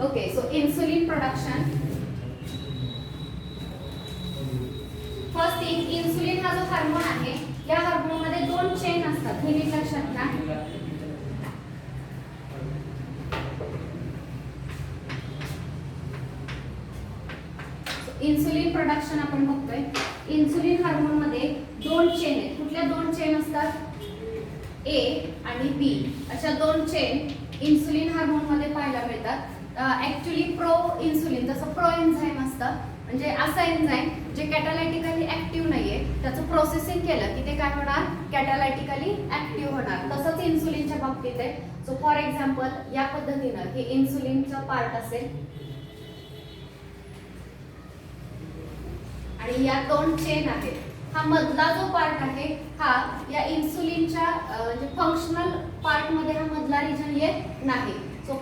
Okay, so insulin production. First thing, insulin हा जो hormone आहे, या हार्मोन मध्ये दोन चेन असतात, हे नीट लक्षात घ्या. इन्सुलिन प्रोडक्शन आपण बघतोय. इन्सुलिन हार्मोन मध्ये दोन चेन आहेत. कुठल्या दोन चेन असतात? ए आणि बी अशा दोन चेन इन्सुलिन हार्मोन मध्ये पाहायला मिळतात. ऍक्च्युली प्रो इन्सुलिन, जसं प्रो एन्झाईम असतं, म्हणजे असं एन्झाईम जे कॅटालायटिकली ऍक्टिव्ह नाहीये, त्याचं प्रोसेसिंग केलं की ते काय होणार? कॅटालायटिकली ऍक्टिव्ह होणार. तसंच इन्सुलिनच्या बाबतीत आहे. सो फॉर एक्झाम्पल या पद्धतीनं हे इन्सुलिनचं पार्ट असेल आणि या दोन चेन आहेत. हा मधला जो पार्ट आहे हा या इन्सुलिनच्या म्हणजे फंक्शनल पार्ट मध्ये हा मधला रिजन येत नाही. सो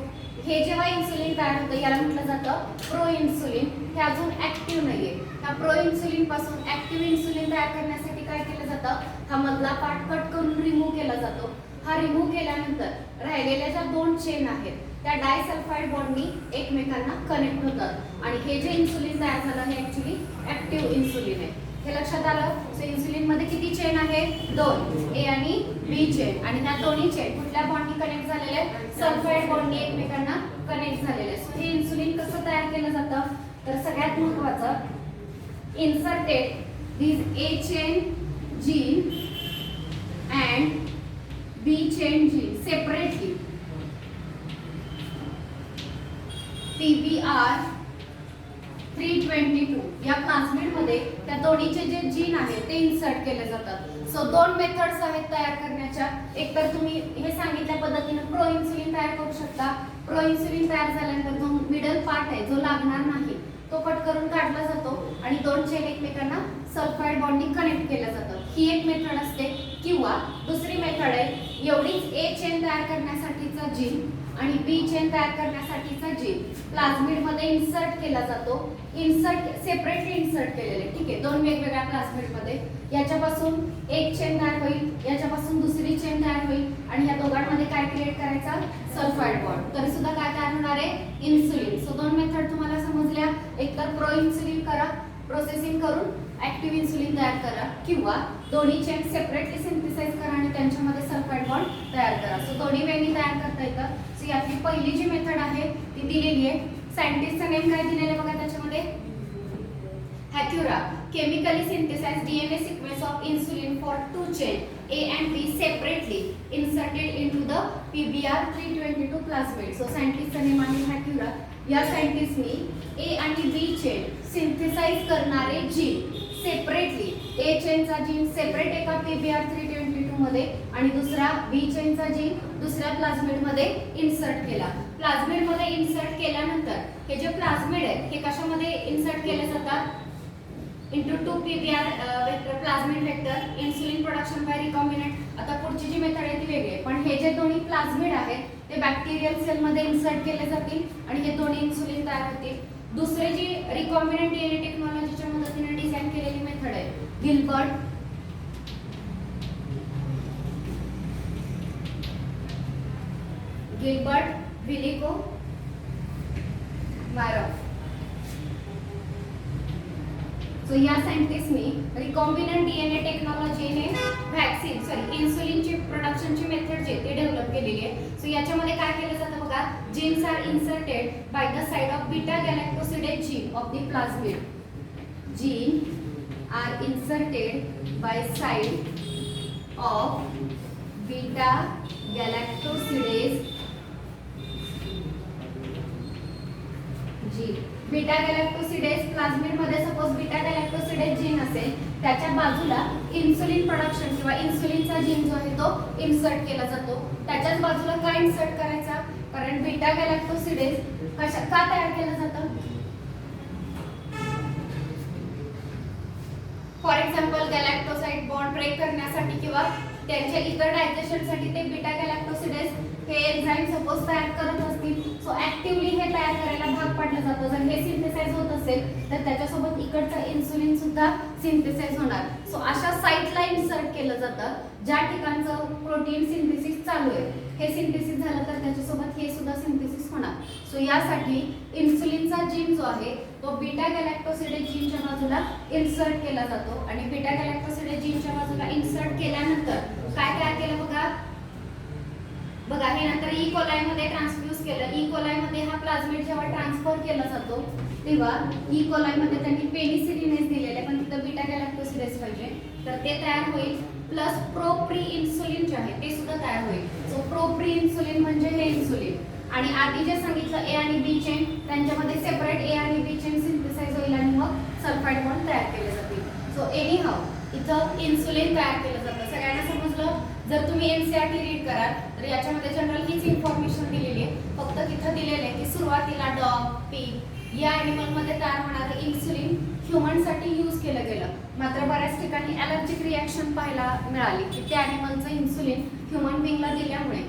हे जेव्हा इन्सुलिन तयार होतं याला म्हटलं जातं प्रो इन्सुलिन. हे अजून ऍक्टिव्ह नाहीये. ह्या प्रो इन्सुलिन पासून ऍक्टिव्ह इन्सुलिन तयार करण्यासाठी काय केलं जातं? हा मधला पार्ट कट करून रिमूव्ह केला जातो. हा रिमूव्ह केल्यानंतर राहिलेल्या ज्या दोन चेन आहेत त्या डायसल्फाइड बॉन्डनी एकमेकांना कनेक्ट होतात आणि हे जे इन्सुलिन तयार झालं हे ऍक्च्युली ऍक्टिव्ह इन्सुलिन आहे. हे लक्षात आलं? सो इन्सुलिन मध्ये किती चेन आहे? दोन, ए आणि बी चेन. आणि त्या दोन्ही चेन कुठल्या बॉन्डनी कनेक्ट झालेले आहेत? सल्फाइड बॉन्डनी एकमेकांना कनेक्ट झालेले आहेत. सो हे इन्सुलिन कसं तयार केलं जातं? तर सगळ्यात महत्त्वाचं, inserted this A chain gene and B chain gene separately PBR 322 या प्लाझमिड मध्ये त्या दोन्हीचे जे जीन आहेत ते इन्सर्ट केले जातात. सो दोन मेथड्स आहेत तयार करण्याच्या. एक तर तुम्ही हे सांगितल्या पद्धतीने प्रो इन्सुलिन तयार करू शकता. प्रो इन्सुलिन तयार झाल्यानंतर जो मिडल पार्ट आहे जो लागणार नाही तो कट करून काढला जातो आणि दोन चेन एकमेकांना सल्फाइड बॉन्डनी कनेक्ट केलं जातं. ही एक मेथड असते. किंवा दुसरी मेथड आहे, एवढीच ए चेन तयार करण्यासाठीचा जीन आणि बी चेन तयार करण्यासाठीचा जीन प्लाझमिड मध्ये इन्सर्ट केला जातो. सेपरेटली इन्सर्ट केलेले, ठीक आहे, दोन वेगवेगळ्या प्लाझमिड मध्ये. याच्यापासून एक चेन तयार होईल, याच्यापासून दुसरी चेन तयार होईल आणि या दोघांमध्ये काय क्रिएट करायचा? Sulphide bond. तरी सुद्धा काय तयार होणार आहे? इन्सुलिन. सो दोन मेथड तुम्हाला समजल्या. एक तर प्रो इन्सुलिन करा, प्रोसेसिंग करून ऍक्टिव्ह इन्सुलिन तयार करा, किंवा दोन्ही चेन सेपरेटली सिंथेसाइज करा आणि त्यांच्यामध्ये सल्फाइड बॉन्ड तयार करा. सो दोन्ही वेळी तयार करता येतं. सो यातली पहिली जी मेथड आहे ती दिलेली आहे. सायंटिस्टचं नेम काय दिलेलं आहे बघा त्याच्यामध्ये? हॅक्युरा. Chemically synthesize DNA sequence of insulin for two chain A and B separately inserted into the PBR 322 plasmid. So सायंटिस्टचं name आहे हॅक्युरा. या सायंटिस्टनी ए आणि बी चेन सिंथेसाइज करणारे जीन सेपरेटली, ए चेनचा जीन सेपरेट एका PBR 322 मध्ये आणि दुसरा बी चेनचा जीन दुसऱ्या प्लाझमिड मध्ये इन्सर्ट केला. प्लाझमिड मध्ये इन्सर्ट केल्यानंतर हे जे प्लाझमिड आहेत हे कशामध्ये इन्सर्ट केले जातात? into 2 PBR vector plasmid vector insulin production by recombinant. आता पुढची जी मेथड आहे ती वेगळी आहे, पण हे जे दोन्ही प्लाझमिड आहेत ते बॅक्टेरियल सेल मध्ये इन्सर्ट केले जातील आणि हे दोन्ही इन्सुलिन तयार होतील. दुसरी जी रिकॉम्बिनेंट DNA टेक्नॉलॉजीच्या मदतीने डिझाइन केलेली मेथड आहे गिल्बर्ट विलिको मायरॉफ. सो या सायंटिस्टनी रिकॉम्बिनंट DNA टेक्नॉलॉजीने इन्सुलिनची प्रोडक्शनची मेथड जे ते डेव्हलप केलेली आहे. सो याच्यामध्ये काय केलं जातं बघा? Genes are inserted by the side of beta galactosidase gene of the plasmid. Gene are inserted by side of beta galactosidase gene. Beta galactosidase plasmid मध्ये सपोज बीटा गॅलॅक्टोसिडेज जीन असेल, त्याच्या बाजूला इन्सुलिन प्रोडक्शन किंवा इन्सुलिनचा gene जो आहे तो insert केला जातो. त्याच्याच बाजूला काय इन्सर्ट करायचा? कारण बीटा गॅलॅक्टोसिडेज का तयार केलं जातं? फॉर एक्झाम्पल गॅलॅक्टोसाइड बॉन्ड ब्रेक करण्यासाठी किंवा त्यांच्या इतर डायजेशनसाठी ते बीटा गॅलॅक्टोसिडेज हे एन्झाईम सपोज तयार करत असतील, सो ऍक्टिव्हली हे तयार करायला भाग पाडलं जातं. जर हे सिंथेसाइज होत असेल तर त्याच्यासोबत इकडचं इन्सुलिन सुद्धा सिंथेसाइज होणार. सो अशा साईटला इन्सर्ट केलं जातं ज्या ठिकाणचं प्रोटीन सिंथेसिस चालू आहे. हे सिंथेसिस झालं तर त्याच्यासोबत हे सुद्धा सिंथेसिस होणार. सो यासाठी इन्सुलिनचा जीन जो आहे तो बीटा गॅलॅक्टोसिडेज जीनच्या बाजूला इन्सर्ट केला जातो आणि बीटा गॅलॅक्टोसिडेज जीनच्या बाजूला इन्सर्ट केल्यानंतर काय तयार केलं बघा हे नंतर ई कोलाई मध्ये ट्रान्सफ्यूज केलं. ई कोलाई मध्ये हा प्लाझमिड जेव्हा ट्रान्सफर केला जातो तेव्हा ई कोलाई मध्ये त्यांनी पेनिसिलिनेज दिलेले पण तिथं बीटा गॅलॅक्टोसिडेज पाहिजे तर ते तयार होईल. प्लस प्रोप्री इन्सुलिन जे आहे ते सुद्धा तयार होईल. सो प्रोप्री इन्सुलिन म्हणजे हे इन्सुलिन आणि आधी जे सांगितलं ए आणि बी चेन त्यांच्यामध्ये सेपरेट ए आणि बी चेन सिंथेसाइज होईल आणि मग सल्फाइड बॉन्ड तयार केले जातील. सो एनी हाऊ इथं इन्सुलिन तयार केलं जातं. सगळ्यांना समजलं. जर तुम्ही एनसीईआरटी रीड कराल तर याच्यामध्ये जनरल हीच इन्फॉर्मेशन दिलेली आहे. फक्त तिथं दिलेलं आहे की सुरुवातीला डॉग पिग या ॲनिमल मध्ये तयार होणारं इन्सुलिन ह्युमन साठी यूज केलं गेलं. मात्र बऱ्याच ठिकाणी ॲलर्जिक रिॲक्शन पाहायला मिळाली की त्या ॲनिमलचं इन्सुलिन ह्युमन बिंगला दिल्यामुळे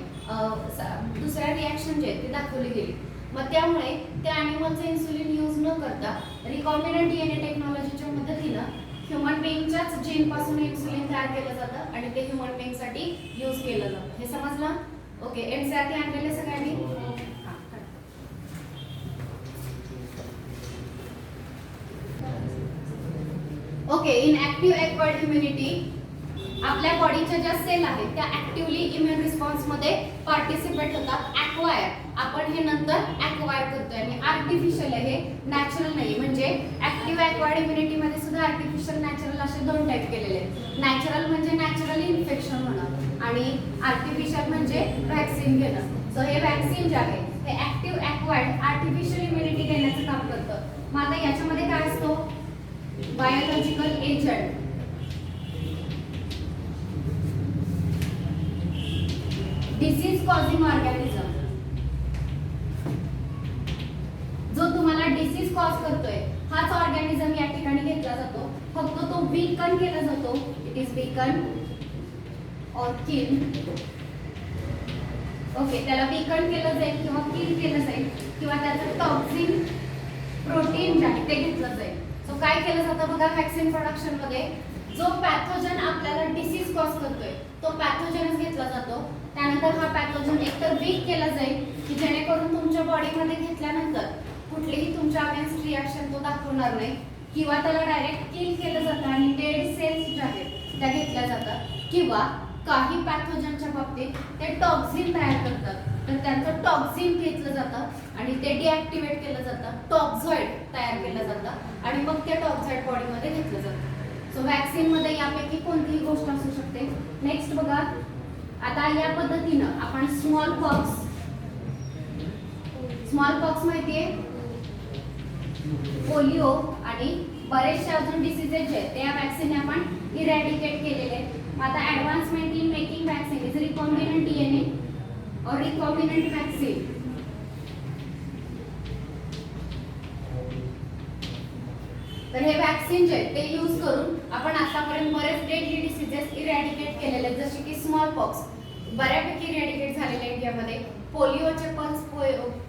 दुसऱ्या रिॲक्शन जे ते दाखवली गेली. मग त्यामुळे त्या ॲनिमलचं इन्सुलिन यूज न करता रिकॉम्बिनंट डीएनए टेक्नॉलॉजीच्या मदतीनं ह्युमन बिंगच्याच जीन पासून इन्सुलिन तयार केलं जातं आणि ते ह्युमन बिंग साठी यूज केलं जातं. हे समजलं? ओके. एनसीईआरटी आणलेले सगळ्यांनी? Okay. In active acquired immunity आपल्या बॉडीच्या ज्या सेल आहेत त्या ऍक्टिव्हली इम्युन रिस्पॉन्स मध्ये पार्टिसिपेट होतात. ऍक्वायर आपण हे नंतर ऍक्वायर करतोय आणि आर्टिफिशियल आहे हे नॅचरल नाही. म्हणजे ऍक्टिव्ह एक्वायर्ड इम्युनिटी मध्ये सुद्धा आर्टिफिशियल नॅचरल असे दोन टाइप केलेले आहेत. नॅचरल म्हणजे नॅचरली इन्फेक्शन होणं आणि आर्टिफिशियल म्हणजे व्हॅक्सिन घेणं. सो हे व्हॅक्सिन जे आहे हे ऍक्टिव्ह एक्वायर्ड आर्टिफिशियल इम्युनिटी देण्याचं काम करतं. मग आता याच्यामध्ये काय असतो? Biological agent, disease causing organism जो तुम्हाला डिसीज कॉज करतोय हाच ऑर्गॅनिझम या ठिकाणी घेतला जातो. फक्त तो वीकन केला जातो. इट इज वीकन और किल. ओके. त्याला वीकन केलं जाईल किंवा किल केलं जाईल किंवा त्याचं टॉक्सिन प्रोटीन जे आहे ते घेतलं जाईल. सो काय केलं जातं बघा व्हॅक्सिन प्रोडक्शन मध्ये जो पॅथोजन आपल्याला डिसीज कॉज करतोय तो पॅथोजनच घेतला जातो. त्यानंतर हा पॅथोजन एकतर वीक केला जाईल की जेणेकरून तुमच्या बॉडीमध्ये घेतल्यानंतर कुठलीही तुमच्या अगेन्स्ट रिॲक्शन तो दाखवणार नाही किंवा त्याला डायरेक्ट किल केलं जातं आणि डेड सेल्स ज्या आहेत त्या घेतल्या जातात. किंवा काही पॅथोजनच्या बाबतीत ते टॉक्सिन तयार करतात तर त्यांचं टॉक्सिन घेतलं जातं आणि ते डिॲक्टिवेट केलं जातं. टॉक्झॉइड तयार केलं जातं आणि मग ते टॉक्झॉइड बॉडीमध्ये घेतलं जातं. सो व्हॅक्सिन मध्ये यापैकी कोणतीही गोष्ट असू शकते. नेक्स्ट बघा. आता या पद्धतीनं आपण स्मॉल पॉक्स माहितीये, पोलिओ आणि बरेचसे अजून डिसीजेस जे आहेत त्या व्हॅक्सिन आपण इरॅडिकेट केलेले आहेत. आता advancement in making vaccine is recombinant DNA और रिकॉम्बिनंट व्हॅक्सिन. तर हे व्हॅक्सिन जे ते यूज करून आपण आतापर्यंत बरेच डेडली डिसीजेस इरॅडिकेट केलेले आहेत. जसे की स्मॉल पॉक्स बऱ्यापैकी इरॅडिकेट झालेले इंडियामध्ये. पोलिओचे पल्स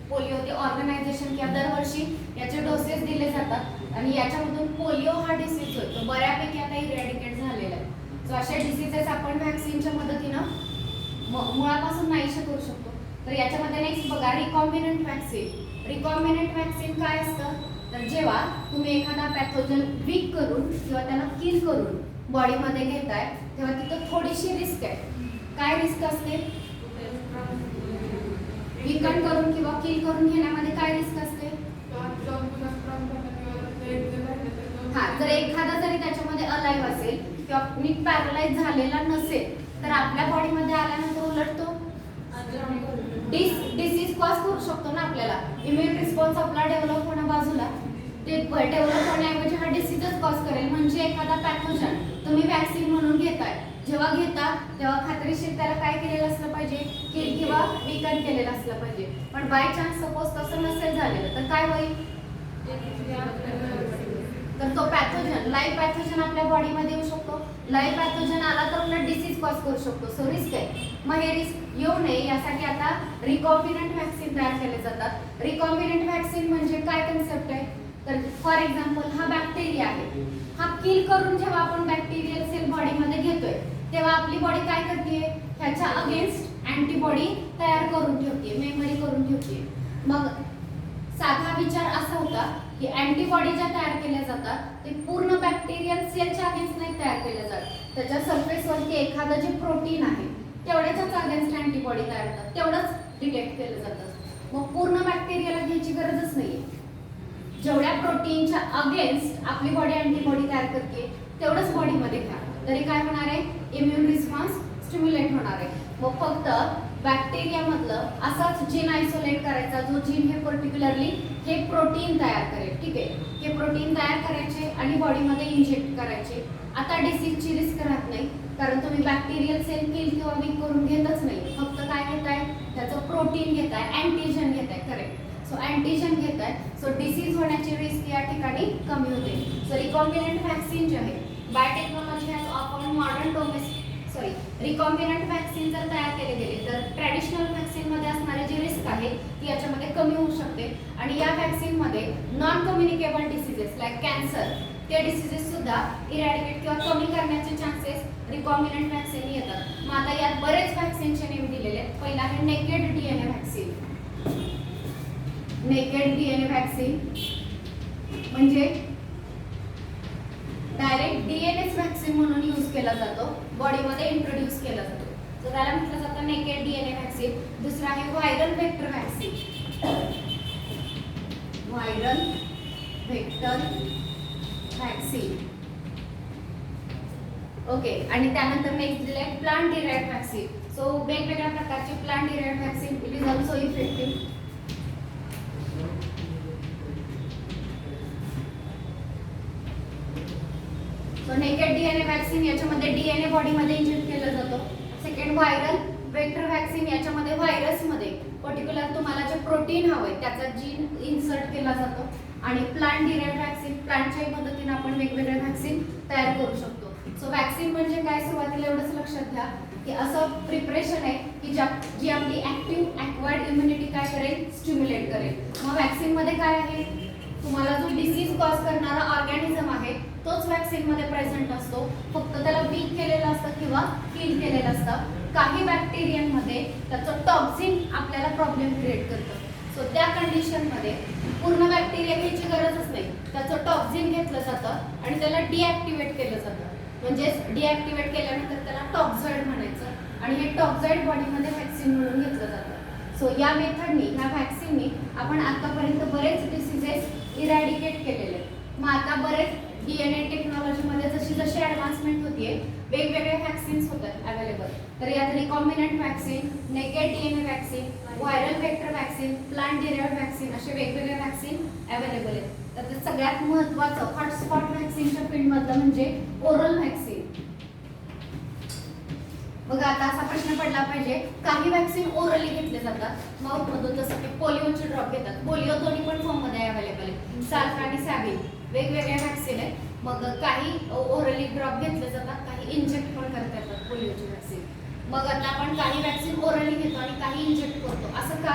पोलिओ ते ऑर्गनायझेशन किंवा दरवर्षी याचे डोसेस दिले जातात आणि याच्यामधून पोलिओ हा डिसीज होतो तो बऱ्यापैकी आता इरॅडिकेट झालेला आहे. सो अशा डिसीजेस आपण व्हॅक्सिनच्या मदतीनं मुळापासून नाहीसे करू शकतो. तर याच्यामध्ये नेक्स्ट बघा रिकॉम्बिनंट व्हॅक्सिन. रिकॉम्बिनंट व्हॅक्सिन काय असतं तर जेव्हा तुम्ही एखादा पॅथोजन वीक करून किंवा त्याला किल करून बॉडीमध्ये घेताय तेव्हा तिथं थोडीशी रिस्क आहे. काय रिस्क असते? विकन करून किंवा किल करून घेण्यामध्ये काय रिस्क असते? हा, जर एखादा जरी त्याच्यामध्ये अलाइव्ह असेल किंवा नीट पॅरलाइज झालेला नसेल तर आपल्या बॉडीमध्ये आल्यानंतर उलट तो डिसीज कॉज करू शकतो ना आपल्याला. इम्युन रिस्पॉन्स आपला डेव्हलप होण्या बाजूला ते डेव्हलप होण्याऐवजी हा डिसीजच कॉज करेल. म्हणजे एखादा पॅथोजन तुम्ही व्हॅक्सिन म्हणून घेताय, जेव्हा घेता तेव्हा खात्रीशीर त्याला काय केलेलं असलं पाहिजे, किल किंवा विकन केलेलं असलं पाहिजे. पण बाय चान्स सपोज तसं नसेल झालेलं तर काय होईल? तर तो पॅथोजन लाईव्ह पॅथोजन आपल्या बॉडीमध्ये येऊ शकतो. लाईव्ह पॅथोजन आला तर उलट डिसीज कॉज करू शकतो. सो रिस्क आहे. मग हे रिस्क येऊ नये यासाठी आता रिकॉम्बिनंट व्हॅक्सिन तयार केले जातात. रिकॉम्बिनंट व्हॅक्सिन म्हणजे काय कन्सेप्ट आहे तर फॉर एक्झाम्पल हा बॅक्टेरिया आहे, हा किल करून जेव्हा आपण बॅक्टेरियल सेल बॉडीमध्ये घेतोय तेव्हा आपली बॉडी काय करते, ह्याच्या अगेन्स्ट अँटीबॉडी तयार करून ठेवते, मेमरी करून ठेवते. मग साधा विचार असा होता की अँटीबॉडी ज्या तयार केल्या जातात ते पूर्ण बॅक्टेरियल सेलच्या अगेन्स्ट नाही तयार केल्या जातात, त्याच्या सरफेसवरती एखादं जे प्रोटीन आहे तेवढ्याच्याच अगेन्स्ट अँटीबॉडी तयार होतात, तेवढंच डिटेक्ट केलं जातं. मग पूर्ण बॅक्टेरियाला घ्यायची गरजच नाहीये. जेवढ्या प्रोटीनच्या अगेन्स्ट आपली बॉडी अँटीबॉडी तयार करते तेवढंच बॉडीमध्ये घ्या, तरी काय होणार आहे, इम्युन रिस्पॉन्स स्टिम्युलेट होणार आहे. मग फक्त बॅक्टेरियामधलं असाच जीन आयसोलेट करायचा जो जीन हे पर्टिक्युलरली हे प्रोटीन तयार करेल. ठीक आहे, हे प्रोटीन तयार करायचे आणि बॉडीमध्ये इंजेक्ट करायचे. आता डिसीजची रिस्क राहत नाही, कारण तुम्ही बॅक्टेरियल सेल किल किंवा वीक करून घेतच नाही, फक्त काय घेताय, त्याचं प्रोटीन घेताय, अँटीजन घेताय. करेक्ट, सो अँटीजन घेताय, सो डिसीज होण्याची रिस्क या ठिकाणी कमी होते. सो रिकॉम्बिनंट व्हॅक्सिन जे आहे, biotechnology has offered modern recombinant vaccine जर तयार केले गेले तर ट्रॅडिशनल व्हॅक्सिन मध्ये असणारी जी रिस्क आहे ती याच्यामध्ये कमी होऊ शकते. आणि या व्हॅक्सिन मध्ये non communicable diseases like cancer ते डिसीजेस सुद्धा इरॅडिकेट किंवा कमी करण्याचे चान्सेस रिकॉम्बिनंट व्हॅक्सिन येतात. मग आता यात बरेच व्हॅक्सिनचे नेम दिलेले आहेत. पहिला आहे naked DNA vaccine. Naked DNA vaccine म्हणजे डायरेक्ट डीएनएच व्हॅक्सिन म्हणून यूज केला जातो, बॉडीमध्ये इंट्रोड्यूस केला जातो, तर त्याला म्हटलं जातं नेकेड डीएनए व्हॅक्सिन. दुसरा आहे viral vector vaccine. Viral vector vaccine, okay. आणि त्यानंतर नेक्स्ट दिले प्लांट डिराइव्ड व्हॅक्सिन. सो वेगवेगळ्या प्रकारचे plant derived vaccine, it is also effective. So naked DNA vaccine याच्यामध्ये डीएनए बॉडीमध्ये इंजेक्ट केलं जातं. सेकंड व्हायरल व्हेक्टर व्हॅक्सिन, याच्यामध्ये व्हायरसमध्ये पर्टिक्युलर तुम्हाला जे प्रोटीन हवंय त्याचा जीन इन्सर्ट केला जातो. आणि प्लांट डिराइव्ड व्हॅक्सिन, प्लांटच्या मदतीने आपण वेगवेगळे व्हॅक्सिन तयार करू शकतो. सो व्हॅक्सिन म्हणजे काय, सुरुवातीला एवढंच लक्षात घ्या की असं प्रिपरेशन आहे की जी आपली ऍक्टिव्ह ॲक्वायर्ड इम्युनिटी काय करेल, स्टिम्युलेट करेल. मग व्हॅक्सिनमध्ये काय आहे, तुम्हाला जो डिसीज कॉज करणारा ऑर्गॅनिझम आहे तोच व्हॅक्सिन मध्ये प्रेझेंट असतो, फक्त त्याला वीक केलेलं असतं किंवा किल केलेलं असतं. काही बॅक्टेरियांमध्ये त्याचं टॉक्सिन आपल्याला प्रॉब्लेम क्रिएट करतं. सो त्या कंडिशनमध्ये पूर्ण बॅक्टेरिया घ्यायची गरजच नाही, त्याचं टॉक्सिन घेतलं जातं आणि त्याला डिॲक्टिवेट केलं जातं. म्हणजेच डिॲक्टिवेट केल्यानंतर त्याला टॉक्झॉइड म्हणायचं आणि हे टॉक्झॉइड बॉडीमध्ये व्हॅक्सिन म्हणून घेतलं जातं. सो या मेथडनी, ह्या व्हॅक्सिननी आपण आतापर्यंत बरेच डिसीजेस इरॅडिकेट केलेले आहेत. मग आता बरेच डीएनए टेक्नॉलॉजीमध्ये जशी जशी ॲडव्हान्समेंट होतीये वेगवेगळे व्हॅक्सिन्स होतात अवेलेबल. तर यात recombinant vaccine, naked DNA vaccine, viral vector vaccine, plant derived vaccine असे वेगवेगळे व्हॅक्सिन अवेलेबल आहेत. तर ते सगळ्यात महत्त्वाचं हॉटस्पॉट व्हॅक्सिनच्या फील्डमधलं म्हणजे ओरल व्हॅक्सिन. बघा आता असा प्रश्न पडला पाहिजे, काही व्हॅक्सिन ओरली घेतले जातात माउथमधून, जसं की पोलिओचे ड्रॉप घेतात. पोलिओ दोन्ही पण फॉर्ममध्ये अवेलेबल आहे, साल्फ आणि सॅबिन वेगवेगळ्या व्हॅक्सिन आहेत. मग काही ओरली ड्रॉप घेतले जातात, काही इंजेक्ट पण करता येतात पोलिओची व्हॅक्सिन. मग आता आपण काही व्हॅक्सिन ओरली घेतो आणि काही इंजेक्ट करतो, असं का?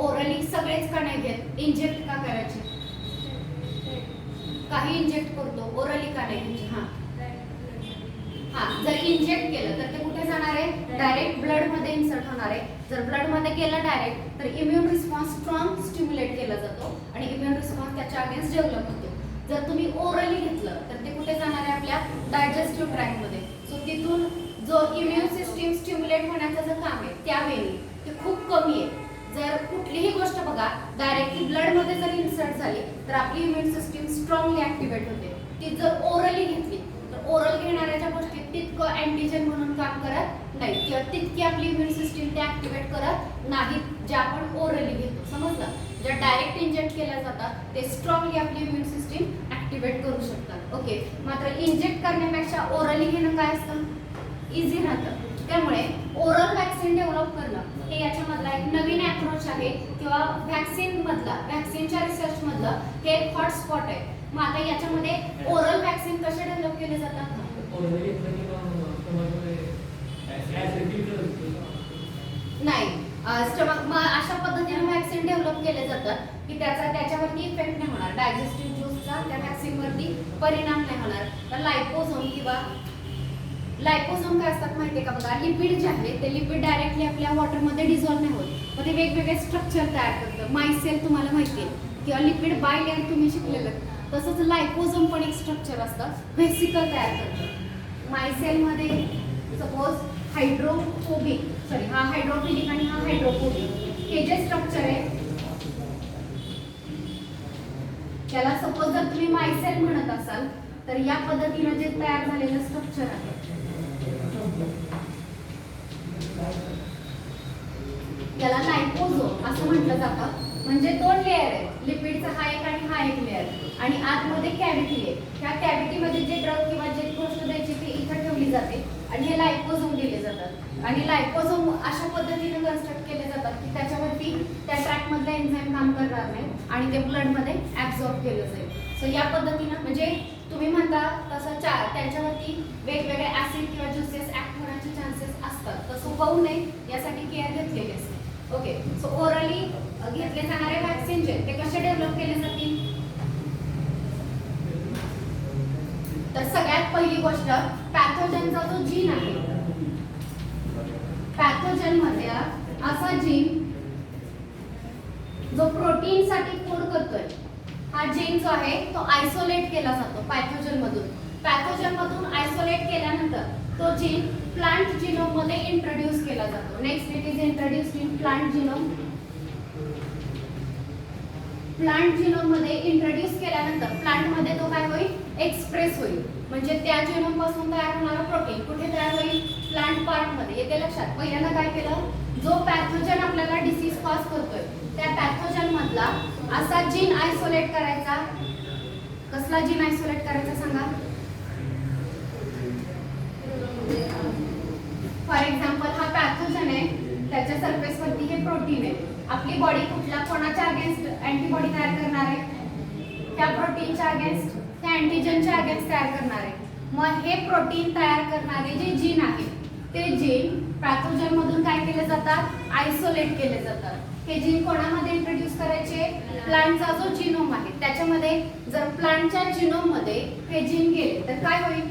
ओरली सगळेच का नाही घेत, इंजेक्ट का करायचे? काही इंजेक्ट करतो, ओरली का नाही? हा, जर इंजेक्ट केलं तर ते कुठे जाणार आहे, डायरेक्ट ब्लड मध्ये इन्सर्ट होणार आहे. जर ब्लड मध्ये गेलं डायरेक्ट तर इम्युन रिस्पॉन्स स्ट्रॉंग स्टिम्युलेट केला जातो आणि इम्युन रिस्पॉन्स त्याच्या अगेन्स्ट डेव्हलप होतो. जर तुम्ही ओरली घेतलं तर ते कुठे जाणार आहे, आपल्या डायजेस्टिव्ह ट्रॅक्ट मध्ये. सो तिथून जो इम्युन सिस्टीम स्टिम्युलेट होण्याचं जे काम आहे त्यावेळी ते खूप कमी आहे. जर कुठलीही गोष्ट बघा डायरेक्टली ब्लड मध्ये जर इन्सर्ट झाली तर आपली इम्युन सिस्टीम स्ट्रॉंगली ऍक्टिव्हेट होते. ती जर ओरली घेतली तर ओरल घेणाऱ्याच्या गोष्टीत तितकं अँटीजन म्हणून काम करत नाही किंवा तितकी आपली इम्युन सिस्टीम ते ऍक्टिव्हेट करत नाहीत जे आपण ओरली घेतो. समजलं? ज्या डायरेक्ट इंजेक्ट केल्या जातात ते स्ट्रॉंगली आपली इम्युन सिस्टीम ऍक्टिव्हेट करू शकतात. ओके, मात्र इंजेक्ट करण्यापेक्षा ओरली घेणं काय असतं, इझी राहतं. त्यामुळे ओरल व्हॅक्सिन डेव्हलप करणं हे याच्यामधला एक नवीन अप्रोच आहे किंवा व्हॅक्सिन मधला, व्हॅक्सिनच्या रिसर्च मधलं हे एक हॉटस्पॉट आहे. मग आता याच्यामध्ये ओरल व्हॅक्सिन कसे डेव्हलप केले जातात? नाही, मग अशा पद्धतीने व्हॅक्सिन डेव्हलप केले जातात की त्याच्यावरती इफेक्ट नाही होणार, डायजेस्टिव्ह ज्यूसचा त्या व्हॅक्सिनवरती परिणाम नाही होणार. तर लायपोझोम किंवा लायपोसोम काय असतात माहितीये का बघा, लिपिड जे आहे ते लिपिड डायरेक्टली आपल्या वॉटरमध्ये डिझॉल्व्ह नाही होत, मग ते वेगवेगळे स्ट्रक्चर तयार करतं. मायसेल तुम्हाला माहिती आहे किंवा लिपिड बायलेअर तुम्ही शिकलेलं, तसंच लायपोसोम पण एक स्ट्रक्चर असतं, व्हेसिकल तयार करतं. मायसेलमध्ये सपोज हा हायड्रोफिलिक आणि हा हायड्रोफोबिक हे जे स्ट्रक्चर आहे त्याला सपोज जर तुम्ही मायसेल म्हणत असाल तर या पद्धतीने जे तयार झालेलं स्ट्रक्चर आहे याला लायपोसोम असं म्हटलं जातं. म्हणजे दोन लेअर आहेत, लिपिडचा हा एक आणि हा एक लेअर, आणि आतमध्ये कॅव्हिटी आहे. त्या कॅव्हिटीमध्ये जे ड्रग किंवा जे गोष्ट द्यायची ती इथं ठेवली जाते आणि हे लायपोसोम दिले जातात. आणि लायपोसोम अशा पद्धतीने कन्स्ट्रक्ट केले जातात की त्याच्यावरती त्या ट्रॅकमधलं एन्झाईम काम करणार नाही आणि ते ब्लडमध्ये ॲब्झॉर्ब केलं जाईल. सो या पद्धतीनं म्हणजे तुम्ही म्हणता तसं त्यांच्यावरती वेगवेगळे ऍसिड किंवा ज्युसेस ऍक्ट होण्याचे चान्सेस असतात, तसं होऊ नये यासाठी केअर घेतलेली असते. ओके, सो ओरली घेतले जाणारे वॅक्सिन जे ते कसे डेव्हलप केले जातील, तर सगळ्यात पहिली गोष्ट पॅथोजनचा जो जीन आहे, पॅथोजन मध्ये असा जीन जो प्रोटीन साठी कोड करतोय, हा जीन जो आहे तो आयसोलेट केला जातो पॅथोजन मधून. पॅथोजन मधून आयसोलेट केल्यानंतर तो जीन प्लांट जिनोम मध्ये इंट्रोड्यूस केला जातो. Next it is introduced in plant genome. Plant genome मध्ये इंट्रोड्यूस केल्यानंतर प्लांट मध्ये तो काय होईल, एक्सप्रेस होईल. म्हणजे त्या जिनोम पासून तयार होणारा प्रोटीन कुठे तयार होईल, प्लांट पार्ट मध्ये. येते लक्षात. पहिल्यांदा काय केलं, जो पॅथोजन आपल्याला डिसीज कॉज करतोय त्या पॅथोजन मधला असा जीन आयसोलेट करायचा. कसला जीन आयसोलेट करायचा सांगा. फॉर एक्झाम्पल हा पॅथोजन आहे, त्याच्या सरफेस वरती हे प्रोटीन आहे. आपली बॉडी कोणाच्या अगेन्स्ट अँटीबॉडी तयार करणार आहे, त्या प्रोटीनच्या अगेन्स्ट, त्या अँटीजनच्या अगेन्स्ट तयार करणार आहे. मग हे प्रोटीन तयार करणारे जे जीन आहे ते जीन पॅथोजन मधून काय केले जातात, आयसोलेट केले जातात. हे जीन कोणामध्ये इंट्रोड्यूस करायचे, प्लांटचा जो जिनोम आहे त्याच्यामध्ये. जर प्लांटच्या जिनोम मध्ये हे जीन गेले तर काय होईल,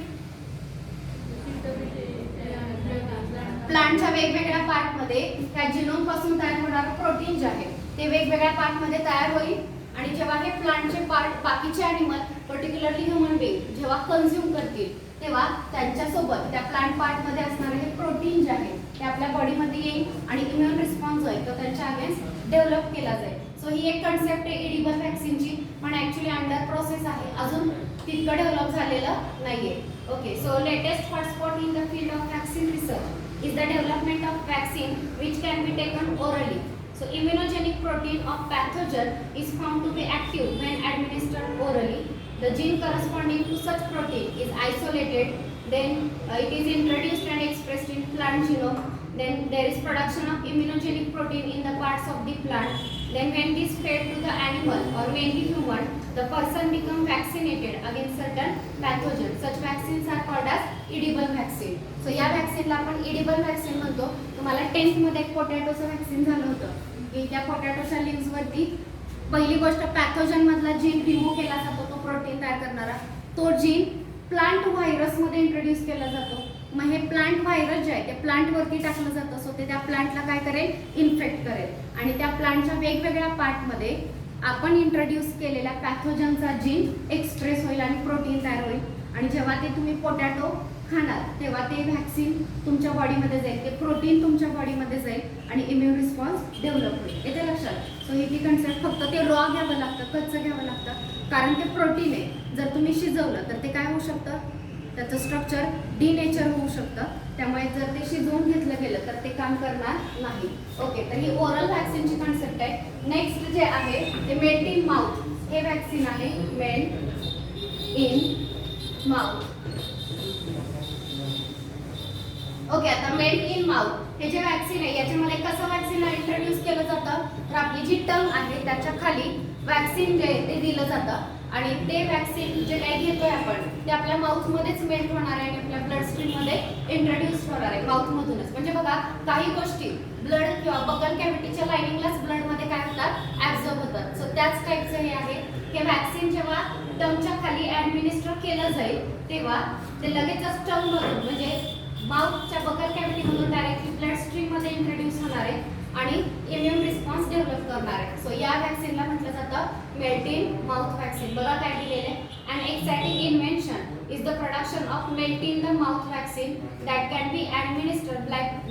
प्लांटच्या वेगवेगळ्या पार्ट मध्ये त्या जिनोम पासून तयार होणारे प्रोटीन जे आहे ते वेगवेगळ्या पार्ट मध्ये तयार होईल. आणि जेव्हा हे प्लांटचे पार्ट बाकीचे ॲनिमल पर्टिक्युलरली ह्युमन बीइंग जेव्हा कन्झ्युम करतील तेव्हा त्यांच्यासोबत त्या प्लांट पार्ट मध्ये असणारे हे प्रोटीन जे आहे ते आपल्या बॉडीमध्ये येईल आणि इम्युन रिस्पॉन्स जो आहे तो त्यांच्या अगेन्स्ट डेव्हलप केला जाईल. सो ही एक कन्सेप्ट आहे इडिबल व्हॅक्सिनची, पण ऍक्च्युली अंडर प्रोसेस आहे, अजून तितकं डेव्हलप झालेलं नाहीये. Okay, so latest hotspot in the field of vaccine research is the development of vaccine which can be taken orally. So immunogenic protein of pathogen is found to be active when administered orally. The gene corresponding to such protein is isolated, then it is introduced and expressed in plant genome. Then there is production of immunogenic protein in the parts of the plant. Then when this fed to the animal or mainly human, the person become vaccinated against certain pathogens. Such vaccines are called as edible vaccine. So या वॅक्सिनला आपण edible vaccine म्हणतो. तुम्हाला 10th मध्ये एक पोटॅटोचं vaccine झालं होतं की त्या पोटॅटोच्या लिव्स वरती पहिली गोष्ट पॅथोजन मधला जीन रिमूव्ह केला जातो, तो प्रोटीन तयार करणारा. तो जीन प्लांट व्हायरस मध्ये इंट्रोड्यूस केला जातो. मग हे प्लांट व्हायरस जे आहे ते प्लांट वरती टाकलं जातं, सो ते त्या प्लांटला काय करेल, इन्फेक्ट करेल आणि त्या प्लांटच्या वेगवेगळ्या पार्टमध्ये आपण इंट्रोड्यूस केलेल्या पॅथोजनचा जीन एक्सप्रेस होईल आणि प्रोटीन तयार होईल. आणि जेव्हा ते तुम्ही पोटॅटो खाणार तेव्हा ते व्हॅक्सिन तुमच्या बॉडीमध्ये जाईल, ते प्रोटीन तुमच्या बॉडीमध्ये जाईल आणि इम्युन रिस्पॉन्स डेव्हलप होईल. येते लक्षात. सो ही ती कन्सेप्ट, फक्त ते रॉ घ्यावं लागतं, कच्चं घ्यावं लागतं, कारण ते प्रोटीन आहे. जर तुम्ही शिजवलं तर ते काय होऊ शकतं, त्याचं स्ट्रक्चर डिनेचर होऊ शकतं. त्यामुळे जर ते शिजवून घेतलं गेलं तर ते काम करणार नाही. ओके, तर ही ओरल व्हॅक्सिनची कन्सेप्ट आहे. नेक्स्ट जे आहे ते मेल्ट इन माउथ हे व्हॅक्सिन आहे. Melt in mouth. ओके, आता मेल्ट इन माउथ हे जे व्हॅक्सिन आहे याच्यामध्ये कसं व्हॅक्सिन इंट्रोड्यूस केलं जातं, तर आपली जी टंग आहे त्याच्या खाली व्हॅक्सिन जे आहे ते दिलं जातं आणि ते व्हॅक्सिन जे काही घेतोय आपण ते आपल्या माउथमध्येच मेल्ट होणार आहे आणि आपल्या ब्लड स्ट्रीममध्ये इंट्रोड्यूस होणार आहे माउथमधूनच. म्हणजे बघा, काही गोष्टी ब्लड किंवा बगल कॅव्हिटीच्या लाइनिंगलाच ब्लडमध्ये काय होतात, ॲब्झॉर्ब होतात. सो त्याच टाईपचं हे आहे की व्हॅक्सिन जेव्हा टंगच्या खाली ॲडमिनिस्टर केलं जाईल तेव्हा ते लगेचच टंगमधून म्हणजे माउथच्या बकर कॅव्हिटीमधून डायरेक्टली ब्लड स्ट्रीम मध्ये इंट्रोड्यूस होणार आहे आणि इम्युन रिस्पॉन्स डेव्हलप करणार आहे. सो या वॅक्सिनला म्हटलं जातं मेल्ट इन माउथ वॅक्सिन. बघा काय दिलेलं आहे. An exciting invention is the production of melt in the mouth vaccine that can be administered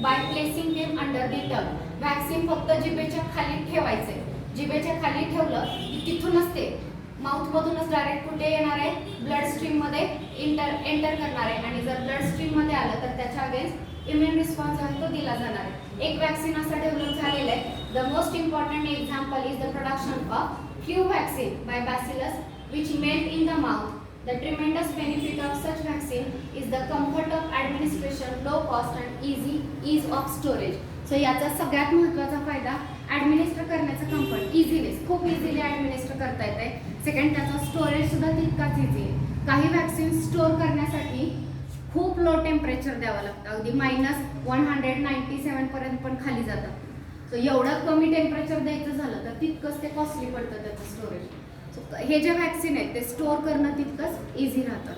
by placing them under the tongue. Vaccine फक्त जिभेच्या खाली ठेवायचे. जिभेच्या खाली ठेवलं की तिथूनच ते माउथमधूनच डायरेक्ट कुठे येणार आहे, ब्लड स्ट्रीममध्ये एंटर करणार आहे आणि जर ब्लड स्ट्रीममध्ये आलं तर त्याच्या अगेन्स्ट इम्युन रिस्पॉन्स आहे तो दिला जाणार आहे. एक वॅक्सिन असं डेव्हलप झालेलं आहे. The most important example is the production of flu vaccine by bacillus which melt in the mouth. The tremendous benefit of such vaccine is the comfort of administration, low cost and ease of storage. So याचा सगळ्यात महत्त्वाचा फायदा administer करण्याचा comfort, इझिनेस, खूप easily administer करता येते. Second त्याचा storage सुद्धा तितकाच इझी आहे. काही वॅक्सिन स्टोअर करण्यासाठी खूप लो टेम्परेचर द्यावं लागतं, अगदी -197 पर्यंत पण खाली जातात. सो एवढं कमी टेम्परेचर द्यायचं झालं तर तितकंच ते कॉस्टली पडतं त्याचं स्टोरेज. हे जे वॅक्सिन आहेत ते स्टोअर करणं तितकंच इझी राहतं.